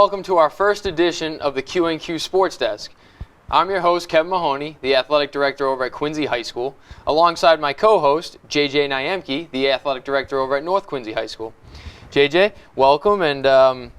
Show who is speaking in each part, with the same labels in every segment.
Speaker 1: welcome to our first edition of the Q&Q Sports Desk. I'm your host, Kevin Mahoney, the Athletic Director over at Quincy High School, alongside my co-host, JJ Nyemke, the Athletic Director over at North Quincy High School. JJ, welcome, and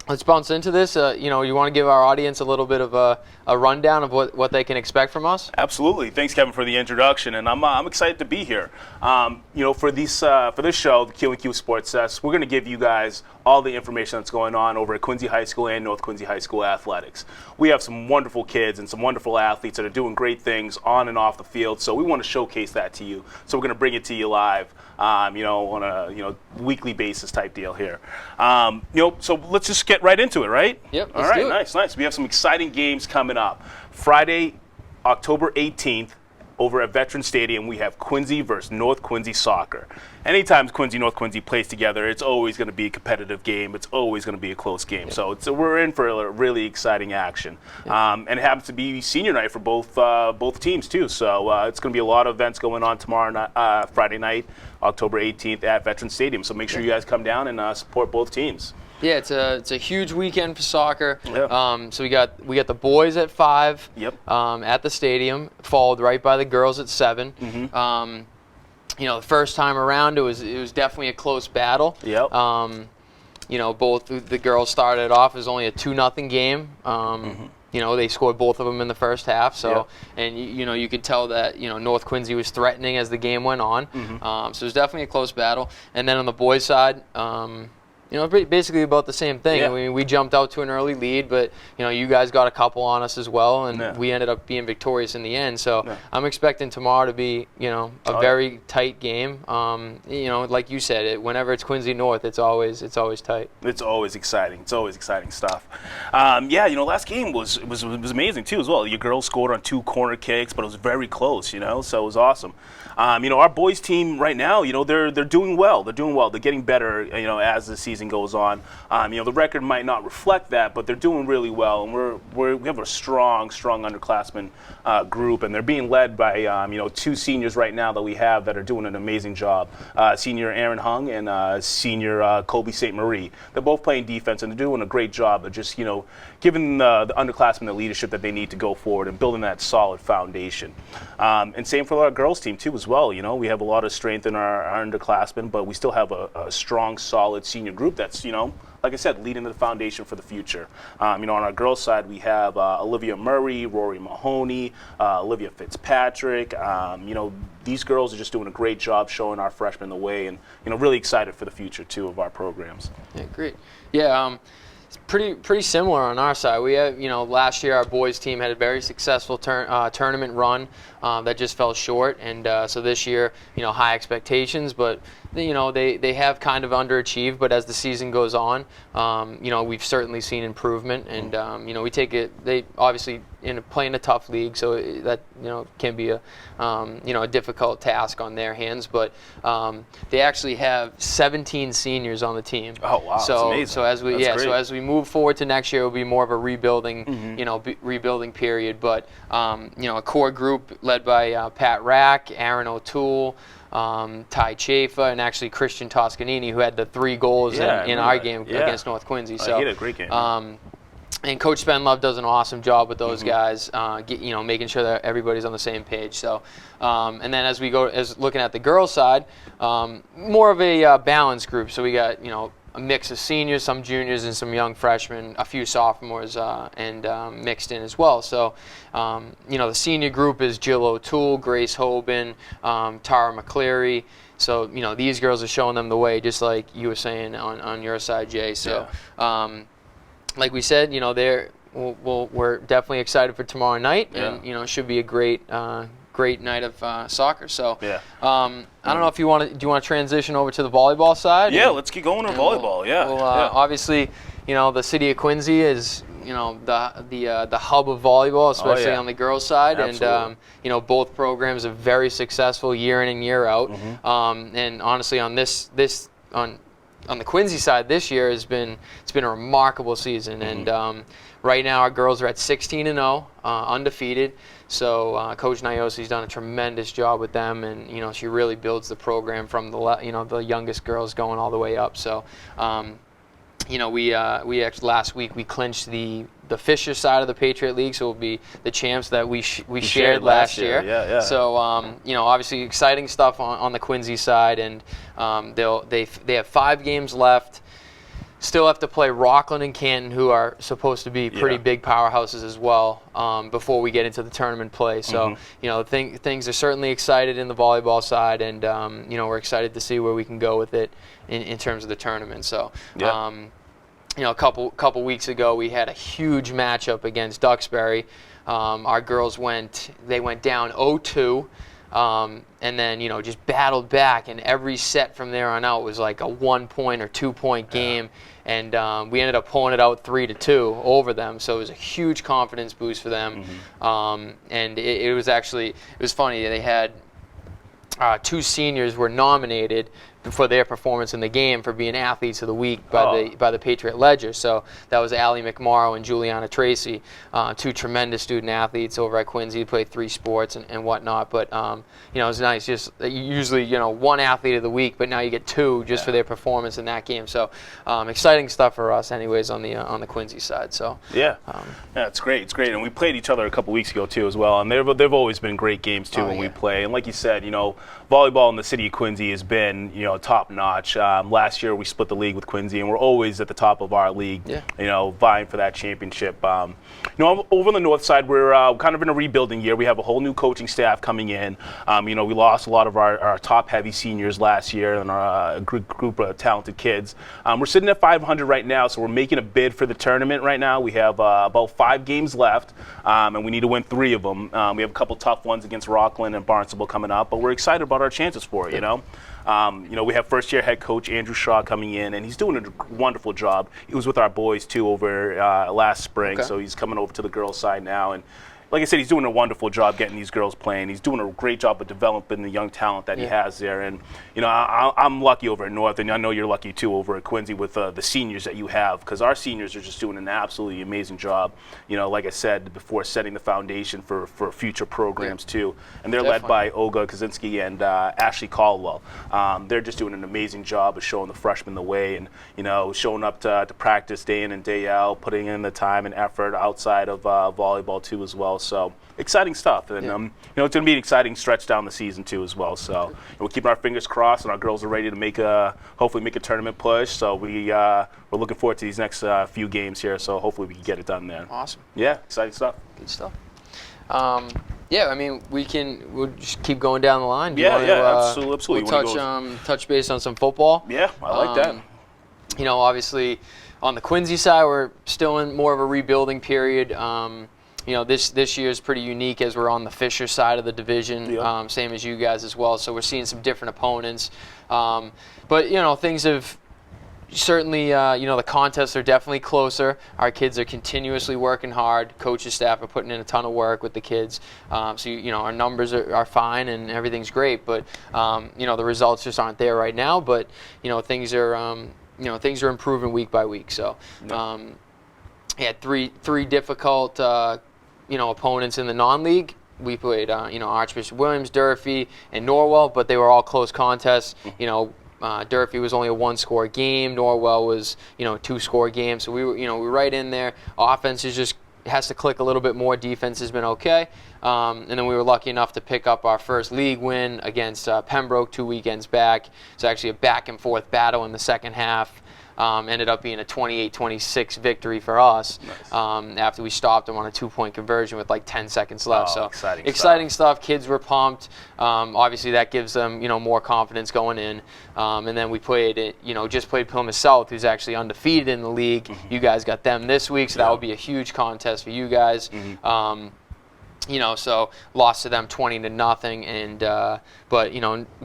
Speaker 1: let's bounce into this. You want to give our audience a little bit of a rundown of what they can expect from us?
Speaker 2: Absolutely. Thanks, Kevin, for the introduction, and I'm excited to be here. For this show, the Q&Q Sports Desk, we're going to give you guys all the information that's going on over at Quincy High School and North Quincy High School athletics. We have some wonderful kids and some wonderful athletes that are doing great things on and off the field, so we want to showcase that to you. So we're going to bring it to you live, on a weekly basis type deal here. So let's just get right into it, right?
Speaker 1: Yep.
Speaker 2: All right. Nice. We have some exciting games coming up. Friday, October 18th, over at Veterans Stadium, we have Quincy versus North Quincy soccer. Anytime Quincy North Quincy plays together, it's always going to be a competitive game. It's always going to be a close game. So we're in for a really exciting action. And it happens to be senior night for both teams too. So it's going to be a lot of events going on Friday night, October 18th at Veterans Stadium. So make sure you guys come down and support both teams.
Speaker 1: Yeah, it's a huge weekend for soccer.
Speaker 2: Yeah.
Speaker 1: So we got the boys at 5.
Speaker 2: Yep.
Speaker 1: At the stadium, followed right by the girls at 7.
Speaker 2: Mm-hmm.
Speaker 1: The first time around, it was definitely a close battle.
Speaker 2: Yep.
Speaker 1: Both the girls started off as only a 2-0 game. They scored both of them in the first half. So, and you could tell that North Quincy was threatening as the game went on.
Speaker 2: Mm-hmm.
Speaker 1: So it was definitely a close battle. And then on the boys' side, basically about the same thing.
Speaker 2: Yeah.
Speaker 1: I mean, we jumped out to an early lead, but you guys got a couple on us as well, and we ended up being victorious in the end. So I'm expecting tomorrow to be, a very tight game. Like you said, whenever it's Quincy North, it's always tight.
Speaker 2: It's always exciting. It's always exciting stuff. Last game was amazing too as well. Your girls scored on 2 corner kicks, but it was very close. So it was awesome. Our boys team right now, they're doing well. They're getting better, as the season goes on. The record might not reflect that, but they're doing really well, and we have a strong underclassmen group, and they're being led by 2 seniors right now that we have that are doing an amazing job. Senior Aaron Hung and senior Colby St. Marie. They're both playing defense, and they're doing a great job of just giving the underclassmen the leadership that they need to go forward and building that solid foundation. And same for our girls team too as well. We have a lot of strength in our underclassmen, but we still have a strong, solid senior group that's, like I said, leading the foundation for the future. On our girls' side, we have Olivia Murray, Rory Mahoney, Olivia Fitzpatrick. These girls are just doing a great job showing our freshmen the way, and really excited for the future too of our programs.
Speaker 1: Yeah, great. Yeah. It's pretty similar on our side. We have, last year our boys team had a very successful tournament run that just fell short, and so this year, high expectations, but they have kind of underachieved. But as the season goes on, we've certainly seen improvement, and we take it. They obviously playing a tough league, so that can be a difficult task on their hands. But they actually have 17 seniors on the team.
Speaker 2: Oh wow,
Speaker 1: so,
Speaker 2: that's amazing.
Speaker 1: So as we move forward to next year, it will be more of a rebuilding, rebuilding period. But a core group led by Pat Rack, Aaron O'Toole, Ty Chafa, and actually Christian Toscanini, who had the 3 goals in our game against North Quincy. So
Speaker 2: he had a great game.
Speaker 1: And Coach Spen Love does an awesome job with those guys, making sure that everybody's on the same page. So, and then as we go, looking at the girls' side, more of a balanced group. So we got a mix of seniors, some juniors, and some young freshmen, a few sophomores, and mixed in as well. So, the senior group is Jill O'Toole, Grace Hoban, Tara McCleary. So, these girls are showing them the way, just like you were saying on your side, Jay. So, like we said, we're definitely excited for tomorrow night, and it should be a great night of soccer. So, I don't know if do you want to transition over to the volleyball side?
Speaker 2: Yeah, let's keep going to volleyball.
Speaker 1: Obviously, the city of Quincy is the hub of volleyball, especially on the girls' side.
Speaker 2: Absolutely.
Speaker 1: And both programs are very successful year in and year out. And honestly, on on the Quincy side this year it's been a remarkable season. And right now our girls are at 16-0, undefeated. So Coach Nyosi's done a tremendous job with them, and she really builds the program from the youngest girls going all the way up. So we actually last week we clinched the Fisher side of the Patriot League, so we'll be the champs that we shared last year.
Speaker 2: Yeah.
Speaker 1: So obviously exciting stuff on the Quincy side, and they have 5 games left. Still have to play Rockland and Canton, who are supposed to be pretty big powerhouses as well, before we get into the tournament play. So, things are certainly excited in the volleyball side, and, we're excited to see where we can go with it in terms of the tournament. So, a couple weeks ago, we had a huge matchup against Duxbury. Our girls went down 0-2. And then, just battled back, and every set from there on out was like a 1-point or 2-point game, and we ended up pulling it out 3-2 over them, so it was a huge confidence boost for them. And it was funny, they had 2 seniors were nominated for their performance in the game for being athletes of the week by the Patriot Ledger. So that was Allie McMorrow and Juliana Tracy, 2 tremendous student athletes over at Quincy. They played 3 sports and whatnot. But it was nice. Just usually 1 athlete of the week, but now you get 2 just for their performance in that game. So exciting stuff for us, anyways, on the Quincy side. So
Speaker 2: it's great. It's great, and we played each other a couple weeks ago too as well. And they've always been great games too when we play. And like you said, volleyball in the city of Quincy has been top notch. Last year we split the league with Quincy, and we're always at the top of our league. Vying for that championship. Over on the north side, we're kind of in a rebuilding year. We have a whole new coaching staff coming in. We lost a lot of our top heavy seniors last year, and our group of talented kids. We're sitting at 500 right now, so we're making a bid for the tournament right now. We have about 5 games left, and we need to win 3 of them. We have a couple tough ones against Rockland and Barnstable coming up, but we're excited about our chances for it. We have first-year head coach Andrew Shaw coming in, and he's doing a wonderful job. He was with our boys too over last spring, so he's coming over to the girls' side now. And like I said, he's doing a wonderful job getting these girls playing. He's doing a great job of developing the young talent that he has there. And I'm lucky over at North, and I know you're lucky too over at Quincy with the seniors that you have, because our seniors are just doing an absolutely amazing job. Like I said before, setting the foundation for future programs too. And they're led by Olga Kaczynski and Ashley Caldwell. They're just doing an amazing job of showing the freshmen the way, and showing up to practice day in and day out, putting in the time and effort outside of volleyball too as well. So exciting stuff, and it's going to be an exciting stretch down the season too as well. So we're keeping our fingers crossed, and our girls are ready to hopefully make a tournament push. So we're looking forward to these next few games here. So hopefully we can get it done there.
Speaker 1: Awesome.
Speaker 2: Yeah, exciting stuff.
Speaker 1: Good stuff. We'll just keep going down the line.
Speaker 2: Absolutely.
Speaker 1: We'll touch base on some football.
Speaker 2: Yeah, I like that.
Speaker 1: Obviously, on the Quincy side, we're still in more of a rebuilding period. This year is pretty unique as we're on the Fisher side of the division, same as you guys as well. So we're seeing some different opponents. But things have certainly, the contests are definitely closer. Our kids are continuously working hard. Coaches, staff are putting in a ton of work with the kids. Our numbers are fine and everything's great. But, the results just aren't there right now. But, things are improving week by week. So, had three difficult opponents in the non-league. We played Archbishop Williams, Durfee, and Norwell, but they were all close contests. Durfee was only a 1-score game. Norwell was a 2-score game. So we were right in there. Offense has to click a little bit more. Defense has been okay. And then we were lucky enough to pick up our first league win against Pembroke 2 weekends back. It's actually a back-and-forth battle in the second half. Ended up being a 28-26 victory for us. Nice. After we stopped them on a 2-point conversion with like 10 seconds left. So exciting stuff. Kids were pumped. Obviously that gives them more confidence going in. And then we played Plymouth South, who's actually undefeated in the league. You guys got them this week, so that will be a huge contest for you guys. So lost to them 20-0, and but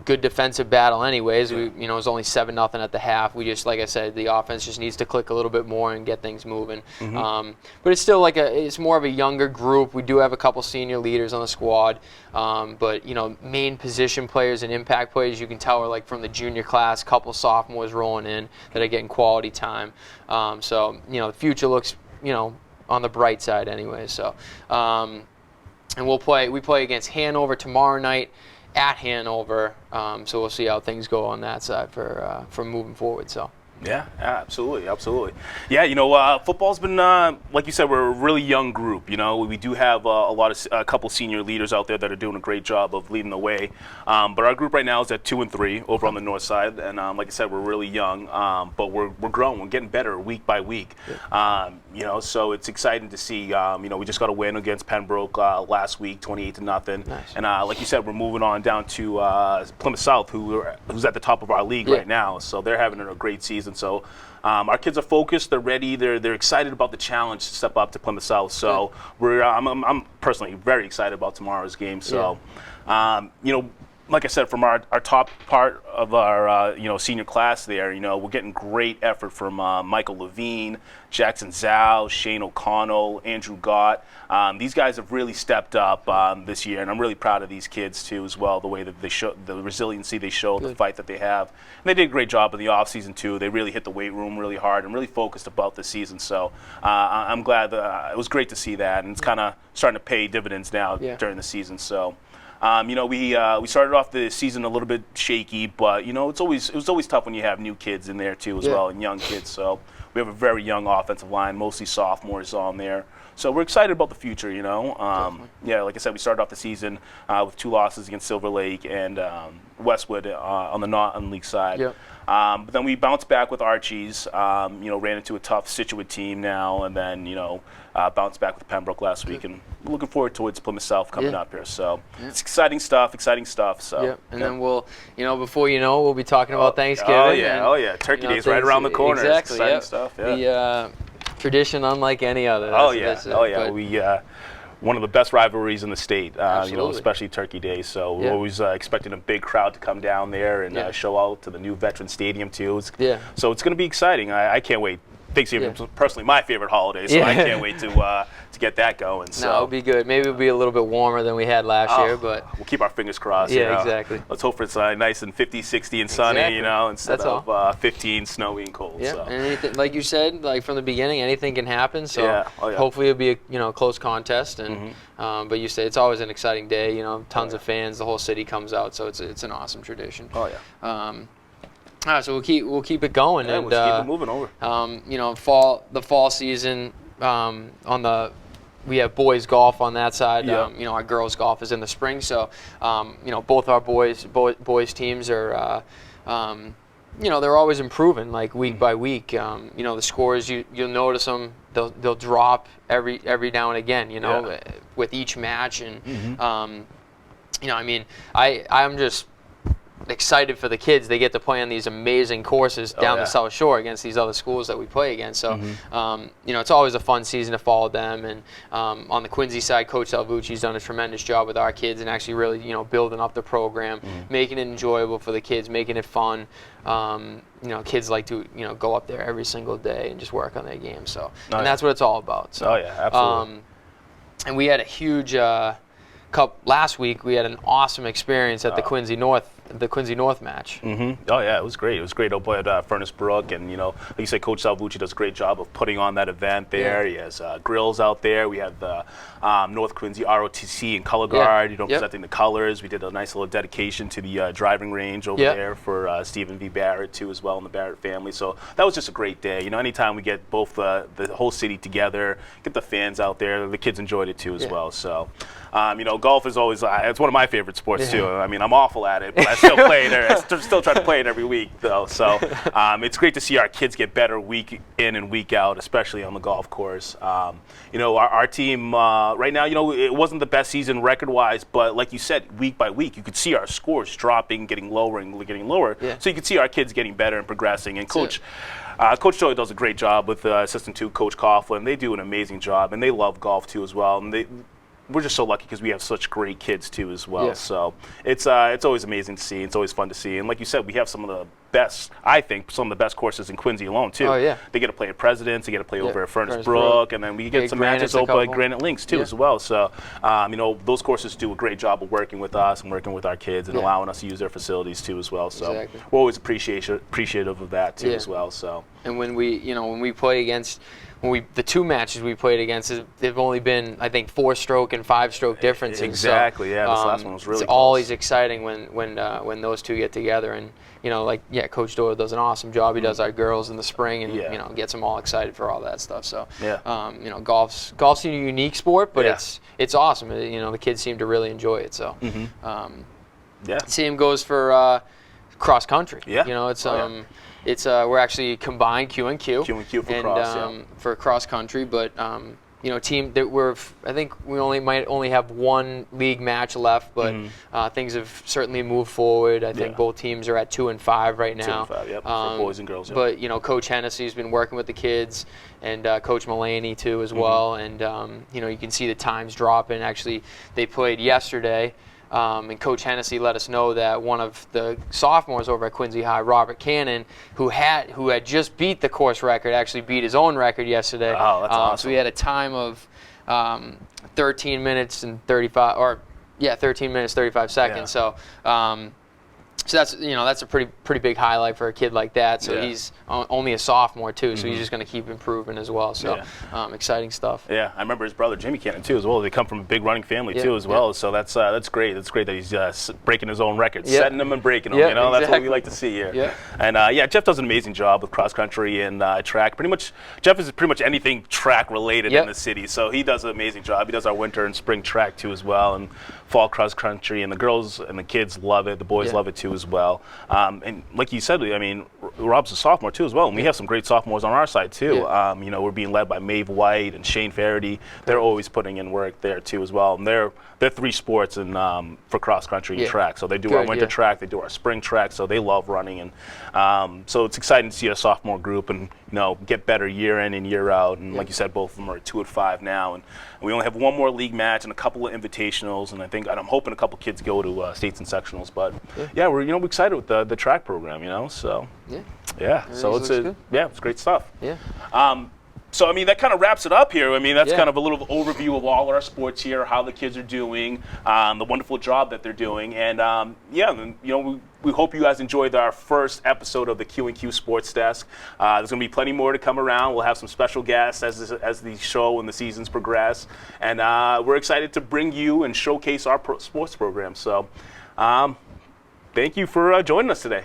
Speaker 1: good defensive battle anyways. We it was only 7-0 at the half. We just, like I said, the offense just needs to click a little bit more and get things moving. But it's still it's more of a younger group. We do have a couple senior leaders on the squad, but main position players and impact players, you can tell are like from the junior class, couple sophomores rolling in that are getting quality time. The future looks on the bright side anyway. So. And we play against Hanover tomorrow night at Hanover, so we'll see how things go on that side for moving forward. So
Speaker 2: Yeah, absolutely, absolutely. Yeah, football's been, like you said, we're a really young group. We do have a couple senior leaders out there that are doing a great job of leading the way. But our group right now is at 2-3 over on the north side, and like I said, we're really young, but we're growing. We're getting better week by week. So it's exciting to see. We just got a win against Pembroke last week, 28-0.
Speaker 1: Nice.
Speaker 2: And like you said, we're moving on down to Plymouth South, who's at the top of our league right now. So they're having a great season. So our kids are focused. They're ready. They're excited about the challenge to step up to Plymouth South. So I'm personally very excited about tomorrow's game. So, like I said, from our top part of our senior class there, we're getting great effort from Michael Levine, Jackson Zhao, Shane O'Connell, Andrew Gott. These guys have really stepped up this year, and I'm really proud of these kids too as well. The way that they show, the resiliency they show, the fight that they have, and they did a great job in the off season too. They really hit the weight room really hard and really focused about the season. So I'm glad it was great to see that, and it's kind of starting to pay dividends now during the season. So. We started off the season a little bit shaky, but it was always tough when you have new kids in there too as well, and young kids. So we have a very young offensive line, mostly sophomores on there. So we're excited about the future. Like I said, we started off the season with 2 losses against Silver Lake and Westwood on the non-league side. Yep. But then we bounced back with Archie's. Ran into a tough Scituate team now, and then bounced back with Pembroke last week, and we're looking forward towards Plymouth South coming up here. So it's exciting stuff. So
Speaker 1: then we'll, before you know, we'll be talking about Thanksgiving.
Speaker 2: Oh yeah, Turkey Day's right around the corner.
Speaker 1: Exactly.
Speaker 2: It's exciting stuff. Yeah.
Speaker 1: The tradition unlike any other.
Speaker 2: We one of the best rivalries in the state, especially Turkey Day. So we're always expecting a big crowd to come down there and show out to the new Veteran Stadium too. So it's going to be exciting. I can't wait. Thanksgiving is personally my favorite holiday, so I can't wait to get that going. So
Speaker 1: it'll be good. Maybe it'll be a little bit warmer than we had last year, but
Speaker 2: we'll keep our fingers crossed.
Speaker 1: Exactly.
Speaker 2: Let's hope it's nice and 50, 60 and sunny, instead of 15, snowy and cold.
Speaker 1: Yeah, so. And anything, like you said, like from the beginning, anything can happen. So hopefully it'll be a close contest. And but you say it's always an exciting day. Tons of fans, the whole city comes out, so it's an awesome tradition. All right, so we'll keep it going, and
Speaker 2: we'll keep it moving over.
Speaker 1: The fall season we have boys golf on that side. Our girls golf is in the spring, so both our boys teams are they're always improving, like week by week. The scores you'll notice them, they'll drop every now and again. With each match, and I'm just excited for the kids. They get to play on these amazing courses down the South Shore against these other schools that we play against. So, it's always a fun season to follow them. And on the Quincy side, Coach Salvucci's done a tremendous job with our kids and actually really, building up the program, making it enjoyable for the kids, making it fun. Kids like to, go up there every single day and just work on their game. So, and that's what it's all about. So,
Speaker 2: absolutely.
Speaker 1: And we had a huge last week. We had an awesome experience at the Quincy North match.
Speaker 2: It was great. It was great over at Furnace Brook, and like you said, Coach Salvucci does a great job of putting on that event there. He has grills out there. We have the North Quincy ROTC and Color Guard, presenting the colors. We did a nice little dedication to the driving range over there for Stephen V. Barrett too, as well, and the Barrett family. So that was just a great day. Anytime we get both the whole city together, get the fans out there, the kids enjoyed it too as well. So. Golf is always, it's one of my favorite sports too. I mean, I'm awful at it, but I still play it. I still try to play it every week though. So it's great to see our kids get better week in and week out, especially on the golf course. Our team right now, it wasn't the best season record-wise, but like you said, week by week, you could see our scores dropping, getting lower and getting lower. So you could see our kids getting better and progressing. And Coach Toy does a great job with Assistant 2 Coach Coughlin. They do an amazing job, and they love golf too as well. And we're just so lucky because we have such great kids too as well. So it's always amazing to see. It's always fun to see. And like you said, we have some of the best, I think, some of the best courses in Quincy alone too. They get to play at Presidents, they get to play over at Furnace Brook, and then we get some matches over at Granite Links too as well. So those courses do a great job of working with us and working with our kids and allowing us to use their facilities too as well. So we're always appreciative of that too as well. So
Speaker 1: and when we play against. The 2 matches we played against, they've only been, I think, 4-stroke and 5-stroke differences.
Speaker 2: Exactly.
Speaker 1: So,
Speaker 2: this last one was really
Speaker 1: it's
Speaker 2: close.
Speaker 1: always exciting when those two get together, and yeah, Coach Doyle does an awesome job. He does our girls in the spring, and
Speaker 2: Yeah.
Speaker 1: you know, gets them all excited for all that stuff. So,
Speaker 2: Yeah.
Speaker 1: you know, golf's a unique sport, but
Speaker 2: Yeah.
Speaker 1: it's awesome. You know, the kids seem to really enjoy it. So,
Speaker 2: Yeah.
Speaker 1: same goes for cross country.
Speaker 2: Yeah.
Speaker 1: You know, it's
Speaker 2: Oh, yeah.
Speaker 1: it's we're actually combined Q&Q.
Speaker 2: Q&Q for
Speaker 1: and,
Speaker 2: cross, yeah.
Speaker 1: for cross country, but you know, team that I think we might only have one league match left, but things have certainly moved forward. I think
Speaker 2: Yeah.
Speaker 1: both teams are at 2 and 5 right now.
Speaker 2: 2 and 5, yep, for boys and girls. Yep.
Speaker 1: But you know, Coach Hennessy's been working with the kids, and Coach Mulaney too as well. And you know, you can see the times dropping. Actually, they played yesterday. And Coach Hennessy let us know that one of the sophomores over at Quincy High, Robert Cannon, who had just beat the course record, actually beat his own record yesterday.
Speaker 2: Oh, that's awesome.
Speaker 1: So he had a time of 13 minutes and 35, 13 minutes 35 seconds.
Speaker 2: Yeah.
Speaker 1: So that's, you know, that's a pretty big highlight for a kid like that. So
Speaker 2: Yeah.
Speaker 1: he's only a sophomore too, so he's just going to keep improving as well. So exciting stuff.
Speaker 2: Yeah, I remember his brother Jimmy Cannon too as well. They come from a big running family
Speaker 1: Yeah,
Speaker 2: too as well.
Speaker 1: yeah.
Speaker 2: So that's great. That's great that he's breaking his own records,
Speaker 1: Yeah.
Speaker 2: setting them and breaking them.
Speaker 1: Yeah,
Speaker 2: You know, that's what we
Speaker 1: exactly.
Speaker 2: like to see here.
Speaker 1: Yeah.
Speaker 2: And yeah, Jeff does an amazing job with cross country and track. Pretty much, Jeff is pretty much anything track related
Speaker 1: Yep.
Speaker 2: in the city. So he does an amazing job. He does our winter and spring track too as well, and fall cross country. And the girls and the kids love it. The boys
Speaker 1: Yeah.
Speaker 2: love it too as well. And like you said, I mean, Rob's a sophomore too as well, and we have some great sophomores on our side too.
Speaker 1: Yeah.
Speaker 2: You know, we're being led by Maeve White and Shane Faraday. They're always putting in work there too as well. And they're 3 sports and for cross country and
Speaker 1: Yeah.
Speaker 2: track. So they do our
Speaker 1: Good,
Speaker 2: winter
Speaker 1: yeah.
Speaker 2: track, they do our spring track. So they love running, and so it's exciting to see a sophomore group and get better year in and year out. And like you said, both of them are at 2 and 5 now, and we only have one more league match and a couple of invitationals. And I'm hoping a couple kids go to states and sectionals. But yeah, we're excited with the track program. So
Speaker 1: Yeah.
Speaker 2: so
Speaker 1: Looks good.
Speaker 2: it's great stuff.
Speaker 1: Yeah.
Speaker 2: So, I mean, that kind of wraps it up here. I mean, that's
Speaker 1: Yeah.
Speaker 2: kind of a little overview of all our sports here, how the kids are doing, the wonderful job that they're doing. And, we hope you guys enjoyed our first episode of the Q&Q Sports Desk. There's going to be plenty more to come around. We'll have some special guests as the show and the seasons progress. And we're excited to bring you and showcase our sports program. So, thank you for joining us today.